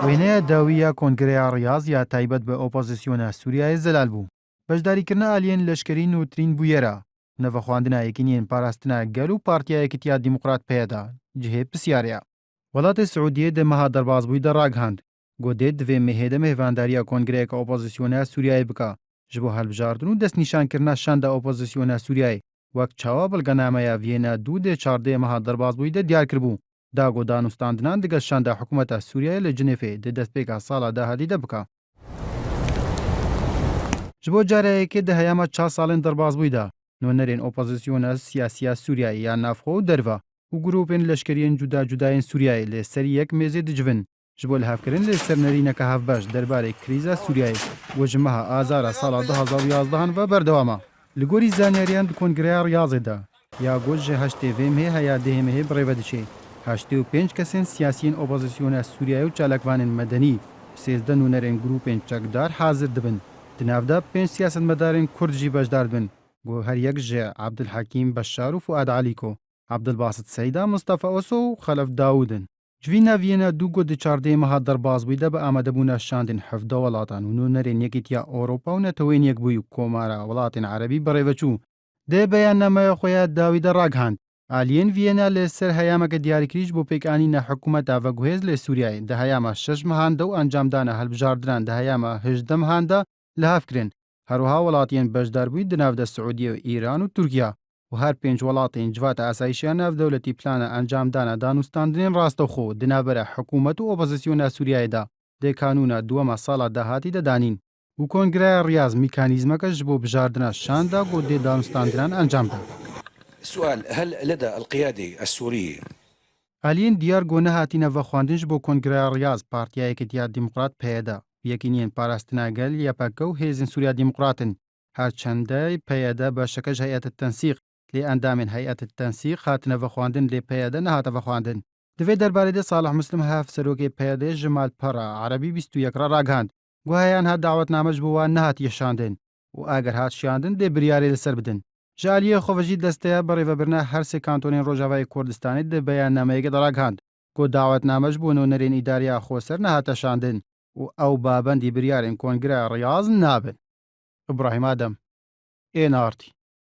وێنەیە داویە کۆنگرەیە ڕیاض یا تایبەت بە ئۆپۆزیسیۆنە سووریای زەلال بوو. بەشداریکردنە ئالیێن لەشکری نووترین بوویەرە نەڤەخواندنە یەکینیان پاراستنە گەل و پارتیایەکتیا دیموقرات پێدا جهێ پرسیارەیە. وڵاتی سعودیە دەمەها دەربازبووی دەڕاگهاند گۆدێت دوێ مێهێدە مێڤانداریە کۆنگرەیەکە ئۆپۆزیسیۆنە سووریای بکە ji bo هەڵبژاردن و دەستنیشانکردنا şanda ئۆپۆزیسیۆنە سووریای وەک çawa bilgenameya Vîyena dû dê çardê meha derbasbûyî de diyar kiribû dago danûstandinan digel şanda hikûmeta Sûriyayê li Cinêfê di destpêka sala dahadî de bike. Ji bo careyekê di heyama 4 salên derbasbûyî de nûnerên opozîsyona siyasiya Sûriyayê ya navxwe û derve û grûpên leşkeriyên cuda cudayên Sûriyayê lê serî yek mêzê dicivin ji bo lihevkirin lê sernerîneka hevbeş derbarê krîza Sûriyayê û ji meha azara sala 2011 ve berdewam e. Li gorî zanyariyan di Kongreya Riyazê de ya got ji heştê vê mê heya dihê mehê birêve diçe. 85 kesên siyasiyên opozîsyona Sûriyayê û çalakvanên medenî 13 nûnerên grûpên çekdar hazir dibin. Di nav de 5 siyasetmedarên Kurd jî bejdar dibin. Got her yek ji Abdulhekîm Beşşar û Fuad Alîko, Abdulbasit Seyda, Mustafa Oso û Xelef Dawûdin. Ji vî naviyena dû got di çardê meha derbasbûyî de bi amadebûna şandên hevda welatan û nûnerên Yekîtiya Ewropa û netewên Yekbûyî û Komara Welatên Erebî birêveçû. Dê beyannameya xwe ya dawî de ragihand. Aliyên Vîyena li ser heyameke diyarkirî ji bo pêkanîna hikûmeta veguhêz lê Sûriyayê di heyama 6 mehan de û encamdana hilbijardinan di heyama 18 mehan de lihav kirin. Her wiha welatiyên beşdarbûyî di nav de Siûdîye û Îran û Tirkiye û her pênc welatên civata asayîşiya navdewletî plana encamdana danûstandinên rastexwe di navbera hikûmet û opozîsyona Sûriyayê de dê kanûna duwema sala dahatî de danîn û Kongreya Riyaz mîkanîzmeke ji bo bijardina şan da got dê danûstandinan encam da. السؤال هل لدى القيادة السورية Aliyên diyar gone hatîne vexwandin ji bo Kongreya Riyaz Partiya Yekîtiya Dîmokrat PYD yekîniyên parastina gel YPG û Hêzên Sûriya Dîmokratin her çende PYD beşeke ji heyeta tensîq lê endamên heyeta tensîq hatine vexwandin lê PYD nehate vexwandin. Di vê derbarê de Salih Muslim hev serokê PYD ji malpera Erebî 21 ra ragihand. Guheyan her dawetname ji bo wan nehatiye şandin û eger hat şandin dê biryarê li ser bidin. Ji aliyê xwe jî desteya birêvebirina her sê kantonên Rojavayê Kurdistanê di beyannameyekê de ragihand got dawetname ji bo nûnerên îdariya Xweser nehate şandin û ew babendî biryarên Kongreya Riyaz nabin. İbrahîm Adem, ên Artî.